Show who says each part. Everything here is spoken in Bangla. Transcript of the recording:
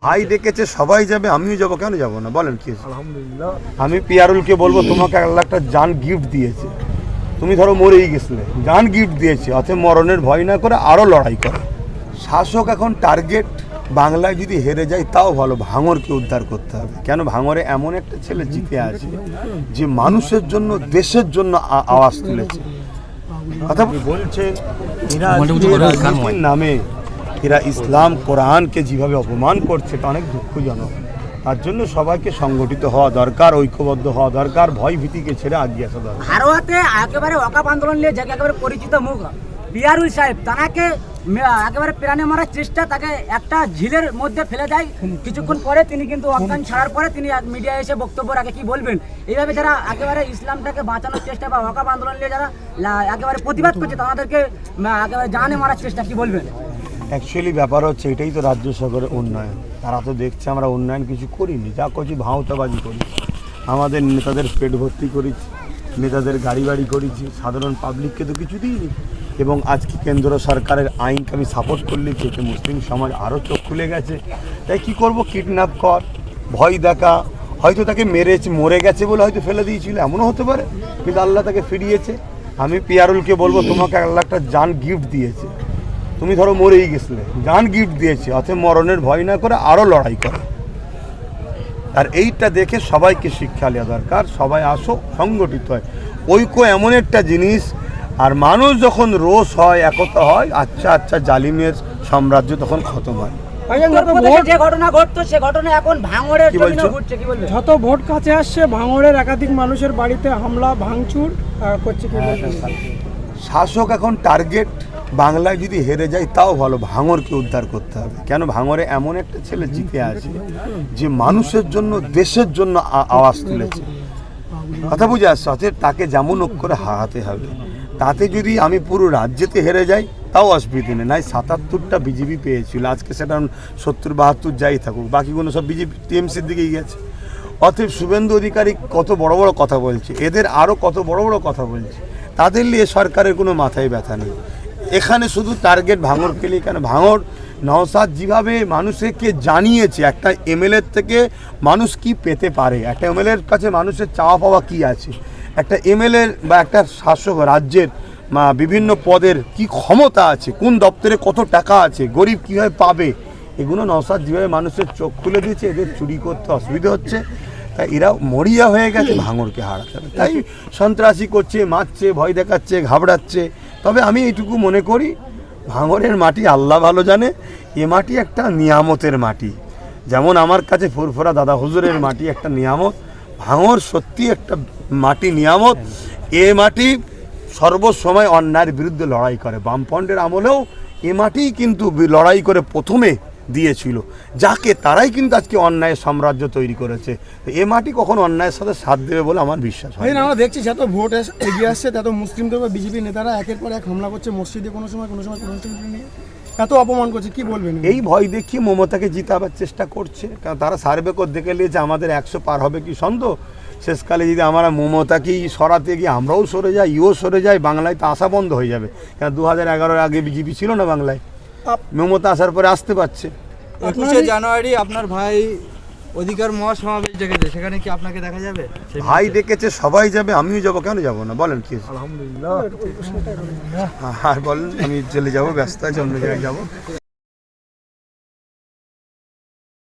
Speaker 1: ভাই ডেকেছে সবাই যাবে, আমিও যাবো, কেন যাবো না বলেন? কি আলহামদুলিল্লাহ। আমি পিয়ারুলকে বলবো তোমাকে আল্লাহ একটা জান গিফট দিয়েছে, তুমি ধরো মরেই গেছিলে, জান গিফট দিয়েছে, অতএব মরণের ভয় না করে আরও লড়াই করো। শাসক এখন টার্গেট বাংলায় যদি হেরে যায় তাও ভালো, ভাঙরকে উদ্ধার করতে হবে। কেন ভাঙরে এমন একটা ছেলে জিতে আছে যে মানুষের জন্য দেশের জন্য আওয়াজ তুলেছে। কথা বলছেন এরা রাজনীতির নামে এরা ইসলাম কোরআনকে যেভাবে অপমান করছে এটা অনেক দুঃখজনক। তার জন্য সবাইকে সংগঠিত হওয়া দরকার, ঐক্যবদ্ধ হওয়া দরকার, ভয় ভীতিকে ছেড়ে আগিয়ে আসা দরকার।
Speaker 2: হারোয়াতে একেবারে ওয়াকাফ আন্দোলন নিয়ে যাকে একেবারে পরিচিত মুখ পিয়ারুল সাহেব, তাকে একেবারে প্রাণে মারার চেষ্টা, তাকে একটা ঝিলের মধ্যে ফেলে দেয়। কিছুক্ষণ পরে তিনি কিন্তু অজ্ঞান ছাড়ার পরে তিনি মিডিয়ায় এসে বক্তব্য রাখে। কি বলবেন এইভাবে যারা একেবারে ইসলামটাকে বাঁচানোর চেষ্টা বা ওয়াকাফ আন্দোলন নিয়ে যারা একেবারে প্রতিবাদ করছে তাদেরকে একেবারে জানে মারার চেষ্টা, কি বলবেন?
Speaker 1: অ্যাকচুয়ালি ব্যাপার হচ্ছে এটাই তো রাজ্য সরকারের উন্নয়ন। তারা তো দেখছে আমরা উন্নয়ন কিছু করিনি, যা করছি ভাঁওতাবাজি করি। আমাদের নেতাদের পেট ভর্তি করেছি, নেতাদের গাড়ি বাড়ি করেছি, সাধারণ পাবলিককে তো কিছু দিইনি। এবং আজকে কেন্দ্র সরকারের আইনকে আমি সাপোর্ট করলে এতে মুসলিম সমাজ আরও চোখ খুলে গেছে। তাই কী করবো, কিডন্যাপ কর, ভয় দেখা, হয়তো তাকে মরে গেছে বলে হয়তো ফেলে দিয়েছিল, এমনও হতে পারে, কিন্তু আল্লাহ তাকে ফিরিয়েছে। আমি পিয়ারুলকে বলবো তোমাকে আল্লাহ একটা জান গিফট দিয়েছে, তুমি ধরো মরেই গেছিলে, জান গিফট দিয়েছে, অতএব মরণের ভয় না করে আরও লড়াই করো। আর এইটা দেখে সবাইকে শিক্ষা নেওয়া দরকার। সবাই আসো, সংগঠিত হয়। ঐক্য এমন একটা জিনিস, আর মানুষ যখন রোষ হয়, একতা হয়, আচ্ছা আচ্ছা জালিমের সাম্রাজ্য তখন খতম হয়।
Speaker 2: যে ঘটনা ঘটতো সে ঘটনা এখন ভাঙড়ের জমিনে ঘটছে, কি বলবেন?
Speaker 3: যত ভোট কাছে আসছে ভাঙড়ের একাধিক মানুষের বাড়িতে হামলা ভাঙচুর করছে, কি বলবেন?
Speaker 1: শাসক এখন টার্গেট বাংলায় যদি হেরে যায় তাও ভালো, ভাঙরকে উদ্ধার করতে হবে। কেন ভাঙরে এমন একটা ছেলে জিতে আছে যে মানুষের জন্য দেশের জন্য আওয়াজ তুলেছে। কথা বুঝে আসছে, অতএব তাকে যেমন করে হারাতে হবে। তাতে যদি আমি পুরো রাজ্যেতে হেরে যাই তাও অসুবিধে নেই, নাই ৭৭টা বিজেপি পেয়েছিল, আজকে সেটা ৭০-৭২ যাই থাকুক, বাকিগুলো সব বিজেপি টিএমসির দিকেই গেছে। অতএব শুভেন্দু অধিকারী কত বড় বড় কথা বলছে, এদের আরও কত বড় বড় কথা বলছে, তাদের নিয়ে সরকারের কোনো মাথায় ব্যথা নেই। এখানে শুধু টার্গেট ভাঙরকে নিয়ে। কেন ভাঙর নওশাদ যেভাবে মানুষকে জানিয়েছে একটা এমএলএর থেকে মানুষ কি পেতে পারে, একটা এমএলএর কাছে মানুষের চাওয়া পাওয়া কি আছে, একটা এমএলএর বা একটা শাসক রাজ্যের বিভিন্ন পদের কি ক্ষমতা আছে, কোন দপ্তরে কত টাকা আছে, গরিব কীভাবে পাবে, এগুলো নওশাদ যেভাবে মানুষের চোখ খুলে দিয়েছে, এদের চুরি করতে অসুবিধা হচ্ছে। তাই এরা মরিয়া হয়ে গেছে ভাঙরকে হারাতে হবে। তাই সন্ত্রাসী করছে, মারছে, ভয় দেখাচ্ছে, ঘাবড়াচ্ছে। তবে আমি এইটুকু মনে করি, ভাঙরের মাটি আল্লাহ ভালো জানে, এ মাটি একটা নিয়ামতের মাটি। যেমন আমার কাছে ফুরফুরা দাদা হুজুরের মাটি একটা নিয়ামত, ভাঙর সত্যি একটা মাটি নিয়ামত। এ মাটি সর্বসময় অন্যায়ের বিরুদ্ধে লড়াই করে। বামফ্রন্টের আমলেও এ মাটিই কিন্তু লড়াই করে প্রথমে দিয়েছিল, যাকে তারাই কিন্তু আজকে অন্যায়ের সাম্রাজ্য তৈরি করেছে। এ মাটি কখনো অন্যায়ের সাথে সাথ দেবে বলে আমার বিশ্বাস হয় না।
Speaker 3: আমরা দেখছি যত ভোট এগিয়ে আসছে তত মুসলিমদের বা বিজেপি নেতারা একের পর এক হামলা করছে মসজিদে, কোনো সময় নিয়ে এত অপমান করছে, কি বলবেন?
Speaker 1: এই ভয় দেখিয়ে মমতাকে জিতাবার চেষ্টা করছে। কারণ তারা সার্ভে করে দেখে নিয়েছে আমাদের 100 পার হবে কি সন্দেহ। শেষকালে যদি আমরা মমতাকেই সরাতে গিয়ে আমরাও সরে যাই, ইও সরে যাই, বাংলায় তো আসা বন্ধ হয়ে যাবে। কারণ 2011-এর আগে বিজেপি ছিল না বাংলায়, মমতা আসার পরে আসতে পারছে।
Speaker 4: 21শে জানুয়ারি আপনার ভাই অধিকার মহাসমাবেশ ডেকেছে, সেখানে কি আপনাকে দেখা যাবে?
Speaker 1: ভাই ডেকেছে সবাই যাবে, আমিও যাবো, কেন যাবো না বলেন? কি
Speaker 4: আলহামদুলিল্লাহ।
Speaker 1: আর বলেন, আমি চলে যাবো, ব্যস্ত আছে, অন্য জায়গায় যাবো।